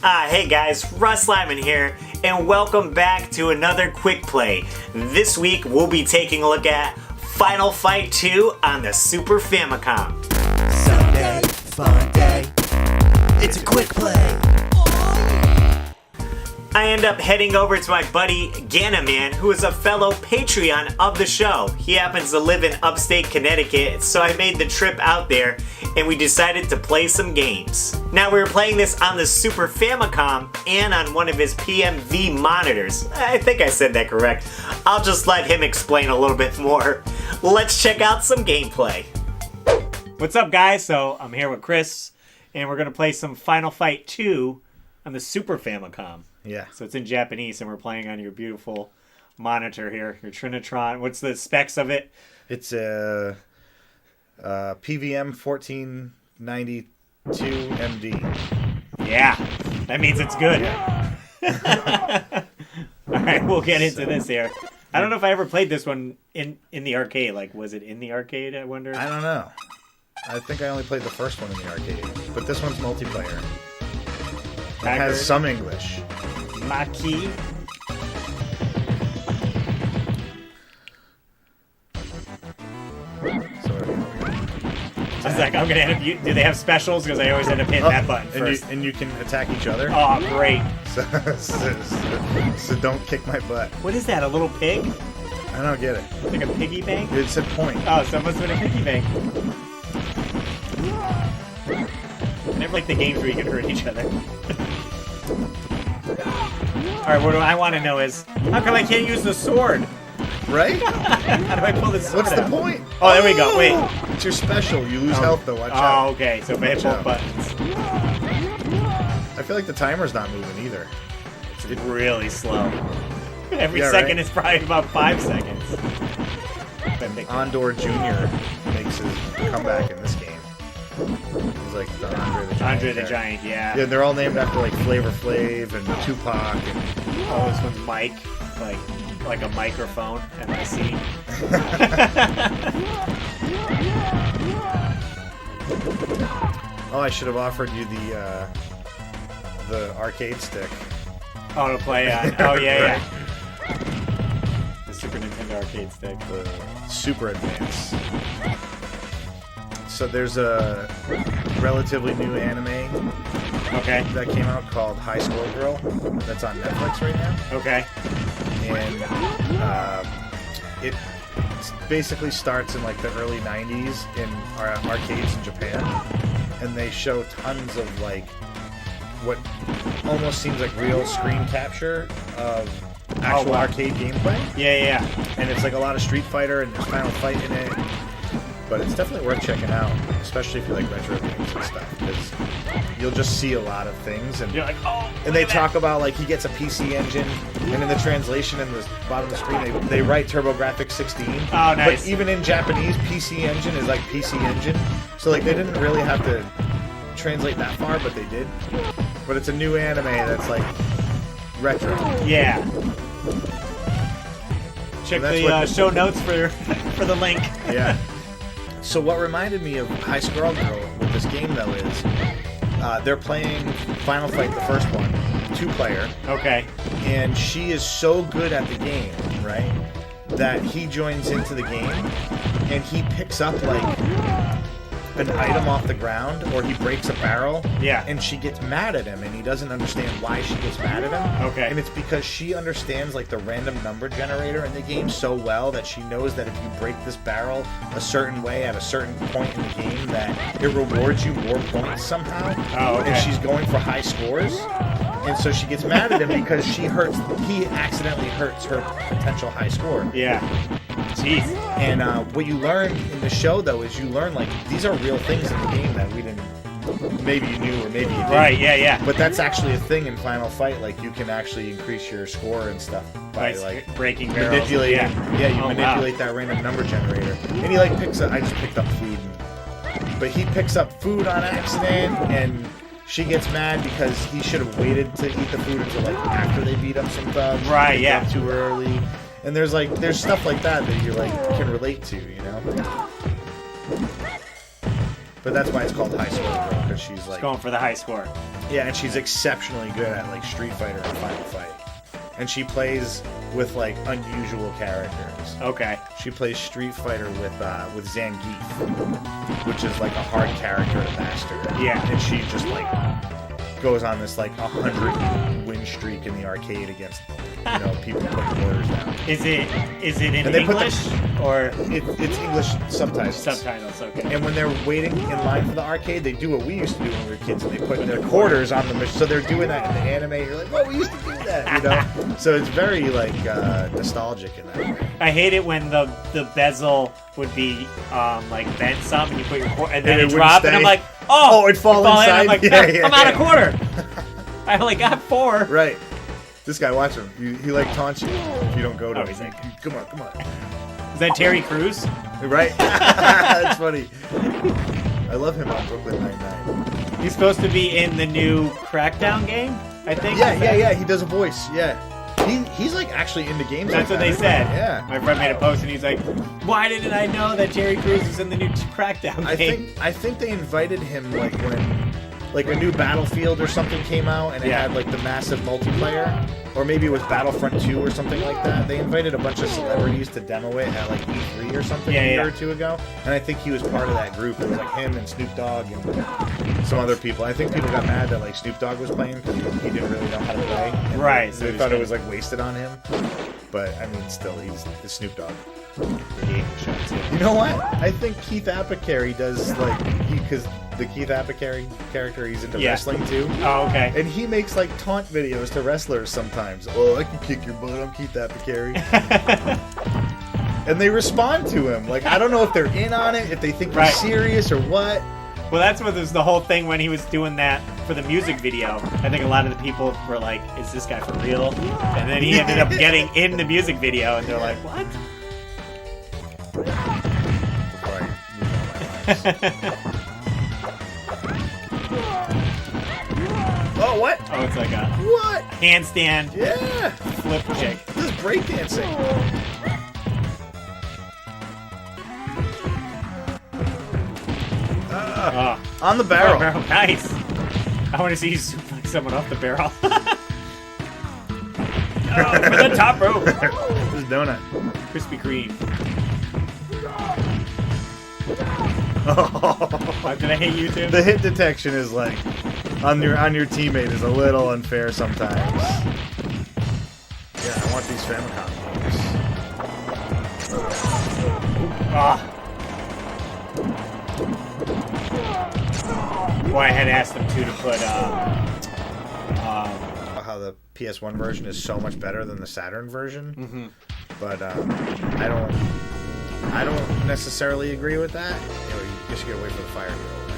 Hey guys, Russ Lyman here, and welcome back to another Quick Play. This week we'll be taking a look at Final Fight 2 on the Super Famicom. Sunday, fun day, it's a quick play. I end up heading over to my buddy Ganaman, who is a fellow Patreon of the show. He happens to live in upstate Connecticut, so I made the trip out there and we decided to play some games. Now we were playing this on the Super Famicom and on one of his PMV monitors. I think I said that correct. I'll just let him explain a little bit more. Let's check out some gameplay. What's up guys? So I'm here with Chris and we're going to play some Final Fight 2 on the Super Famicom. Yeah. So it's in Japanese, and we're playing on your beautiful monitor here, your Trinitron. What's the specs of it? It's a PVM 1492 MD. Yeah, that means it's good. All right, we'll get into this here. I don't know if I ever played this one in the arcade. Like, was it in the arcade, I wonder? I don't know. I think I only played the first one in the arcade, but this one's multiplayer. It has some English. Maki. I was like, I'm gonna end up. Do they have specials? Because I always end up hitting that button first. And you can attack each other. Oh, great! So don't kick my butt. What is that? A little pig? I don't get it. Like a piggy bank? It said point. Oh, so it must have been a piggy bank. I never like the games where you can hurt each other. Alright, what I want to know is, how come I can't use the sword? Right? How do I pull the sword What's the out? point? Oh, there we go. Wait. It's your special. You lose health though. Watch Oh, out. okay. So if I hit both buttons. I feel like the timer's not moving either. It's really slow. Every Yeah, second right? is probably about 5 seconds. Andor Jr. makes his comeback in this game. He's like the Andre the Giant. Andre the Giant, yeah. Yeah, they're all named after like Flavor Flav and Tupac. And... Oh, this one's Mike, like a microphone, MIC. Oh, I should have offered you the arcade stick. Oh, to play on. Oh, yeah, yeah. The Super Nintendo arcade stick. The Super Advance. So there's a relatively new anime that came out called High Score Girl that's on Netflix right now. Okay. And it basically starts in like the early 90s in arcades in Japan. And they show tons of like what almost seems like real screen capture of actual arcade gameplay. Yeah, yeah. And it's like a lot of Street Fighter and there's Final Fight in it. But it's definitely worth checking out, especially if you like retro games and stuff, because you'll just see a lot of things. And you're like, oh, and they talk about like he gets a PC engine, and in the translation in the bottom of the screen they write TurboGrafx 16. Oh, nice. But even in Japanese, PC engine is like PC engine, so like they didn't really have to translate that far, but they did. But it's a new anime that's like retro. Yeah. Check the show notes for the link. Yeah. So what reminded me of High Score Girl with this game, though, is they're playing Final Fight, the first one, 2-player. Okay. And she is so good at the game, right, that he joins into the game, and he picks up, like, an item off the ground, or he breaks a barrel, and she gets mad at him, and he doesn't understand why she gets mad at him. Okay. And it's because she understands like the random number generator in the game so well that she knows that if you break this barrel a certain way at a certain point in the game, that it rewards you more points somehow. Oh, okay. And she's going for high scores. And so she gets mad at him because he accidentally hurts her potential high score. Yeah. Jeez. And what you learn in the show, though, is you learn, like, these are real things in the game that we didn't... Maybe you knew or maybe you didn't. Right, yeah, yeah. But that's actually a thing in Final Fight. Like, you can actually increase your score and stuff by like, breaking barrels. Manipulating. Yeah, you manipulate that random number generator. And he, like, picks up... I just picked up food. But he picks up food on accident, and... She gets mad because he should have waited to eat the food until like after they beat up some thugs. Right, yeah. Too early. And there's stuff like that you like can relate to, you know. But that's why it's called High Score Girl, because she's like... Going for the high score. Yeah, and she's exceptionally good at like Street Fighter and Final Fight. And she plays with like unusual characters. Okay. She plays Street Fighter with Zangief, which is like a hard character to master. Yeah. And she just like goes on this like 100 win streak in the arcade against people putting orders down. Is it in And they put English or It's English subtitles. subtitles? Okay. And when they're waiting in line for the arcade, they do what we used to do when we were kids, and they put their quarters on the machine. So they're doing that in the anime. You're like, well, we used to do that, So it's very like nostalgic in that way. I hate it when the bezel would be like bent some, and you put your and then And it it drop, and I'm wouldn't like, stay. oh, Oh, it'd fall in. inside? I'm like, Yeah, I'm out yeah. of quarter. I only got 4. Right. This guy, watch him. He like taunts you if you don't go to Oh, him. he's like- Come on. Is that Terry Crews? Right? That's funny. I love him on Brooklyn Nine-Nine. He's supposed to be in the new Crackdown game, I think. Yeah. He does a voice. Yeah. He's like actually into games. That's like what they that. said. Yeah. My friend made a post and he's like, "Why didn't I know that Terry Crews is in the new Crackdown game?" I think they invited him like when like a new Battlefield or something came out and it had like the massive multiplayer, or maybe it was Battlefront 2 or something like that. They invited a bunch of celebrities to demo it at like E3 or something a year or two ago, and I think he was part of that group. It was like him and Snoop Dogg and some other people. I think people got mad that like Snoop Dogg was playing because he didn't really know how to play. And Right, They so thought it was like wasted on him, but I mean, still, he's the Snoop Dogg. You know what? I think Keith Apicary does because the Keith Apicary character, he's into wrestling too. Oh, okay. And he makes like taunt videos to wrestlers sometimes. Oh, I can kick your butt. I'm Keith Apicary. And they respond to him. Like, I don't know if they're in on it, if they think he's serious or what. Well, that's what was the whole thing when he was doing that for the music video. I think a lot of the people were like, "Is this guy for real?" And then he ended up getting in the music video, and they're like, "What?" Before I lose all my lives. Oh, what? Oh, it's like a What? handstand Yeah. flip chick. This is breakdancing. On the barrel. Nice. I want to see you suplex someone off the barrel. Oh, for the top rope. This donut. Krispy Kreme. Oh, did I hit you too? The hit detection is like on your teammate is a little unfair sometimes. Yeah, I want these Famicom games. Ah. Boy, I had asked them too to put How the PS1 version is so much better than the Saturn version. Mm-hmm. But I don't necessarily agree with that. You know, you just gotta wait for the fire to go away.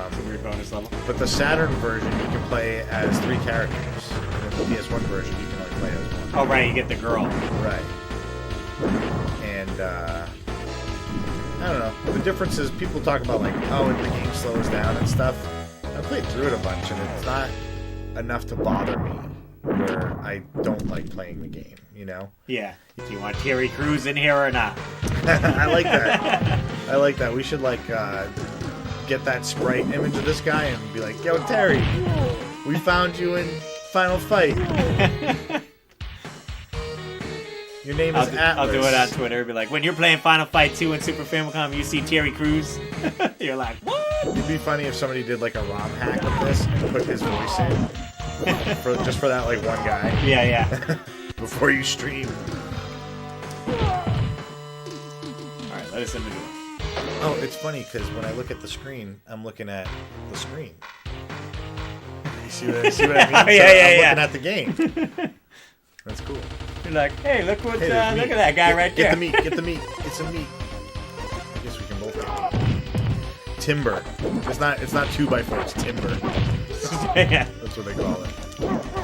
It's a weird bonus level. But the Saturn version, you can play as 3 characters. And the PS1 version, you can only play as 1. Oh, right, you get the girl. Right. And, I don't know. The difference is people talk about, like, oh, the game slows down and stuff. I played through it a bunch, and it's not enough to bother me where I don't like playing the game, you know? Yeah. Do you want Terry Crews in here or not? I like that. I like that. We should, like, get that sprite image of this guy and be like, yo, Terry, we found you in Final Fight. Your name is Atlas. I'll do it on Twitter. Be like, when you're playing Final Fight 2 in Super Famicom, you see Terry Crews. You're like, what? It'd be funny if somebody did like a ROM hack of this and put his voice in just for that like one guy. Yeah, yeah. Before you stream. Alright, let us in the door. Oh, it's funny because when I look at the screen, I'm looking at the screen. You see what I mean? Yeah, So yeah, I'm looking at the game. That's cool. You're like, hey, look what, Hey, look there's at meat. that guy right there. Get the meat. Get the meat. Get some meat. I guess we can both get meat. Timber. It's not 2x4. It's timber. Yeah. That's what they call it.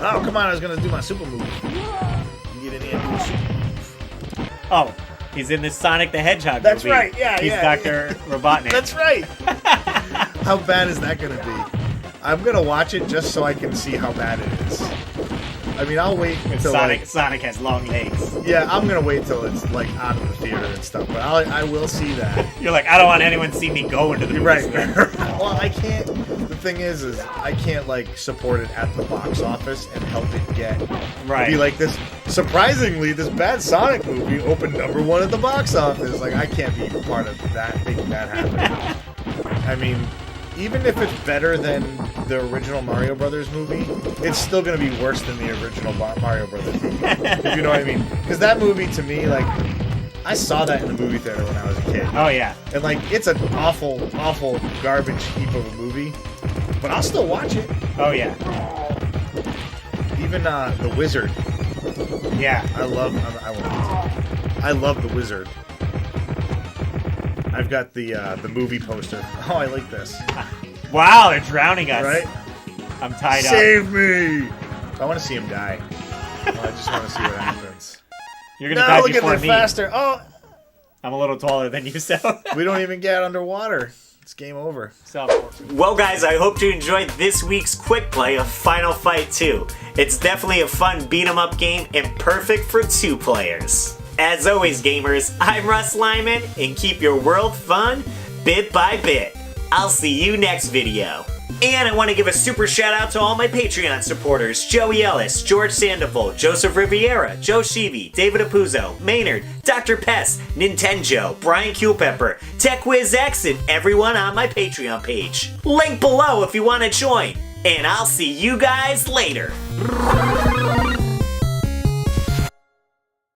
Oh, come on! I was gonna do my super move. You get in here and do a super move. Oh, he's in this Sonic the Hedgehog That's movie. right. Yeah, he's yeah. Dr. Robotnik. That's right. How bad is that gonna be? I'm gonna watch it just so I can see how bad it is. I mean, I'll wait until Sonic has long legs. Yeah, I'm gonna wait till it's like out of the theater and stuff. But I will see that. You're like, I don't want anyone to see me go into the movie. Right. Well, I can't. The thing is I can't like support it at the box office and help it get be like this. Surprisingly, this bad Sonic movie opened #1 at the box office. Like, I can't be part of that, making that happen. I mean, even if it's better than the original Mario Brothers movie, it's still going to be worse than the original Mario Brothers movie. If you know what I mean? Because that movie, to me, like, I saw that in the movie theater when I was a kid. Oh, yeah. And, like, it's an awful, awful garbage heap of a movie. But I'll still watch it. Oh, yeah. Even The Wizard. Yeah. I love The Wizard. I've got the movie poster. Oh, I like this. Wow, they're drowning us. Right? I'm tied up. Save me! I want to see him die. I just want to see what happens. You're gonna die look before at that me. faster. Oh, I'm a little taller than you, so we don't even get underwater. It's game over. Well, guys, I hope you enjoyed this week's quick play of Final Fight 2. It's definitely a fun beat-em-up game and perfect for 2 players. As always, gamers, I'm Russ Lyman, and keep your world fun bit by bit. I'll see you next video. And I want to give a super shout out to all my Patreon supporters: Joey Ellis, George Sandoval, Joseph Riviera, Joe Sheevy, David Apuzzo, Maynard, Dr. Pest, Nintendo, Brian Culpepper, TechWizX, and everyone on my Patreon page. Link below if you want to join. And I'll see you guys later.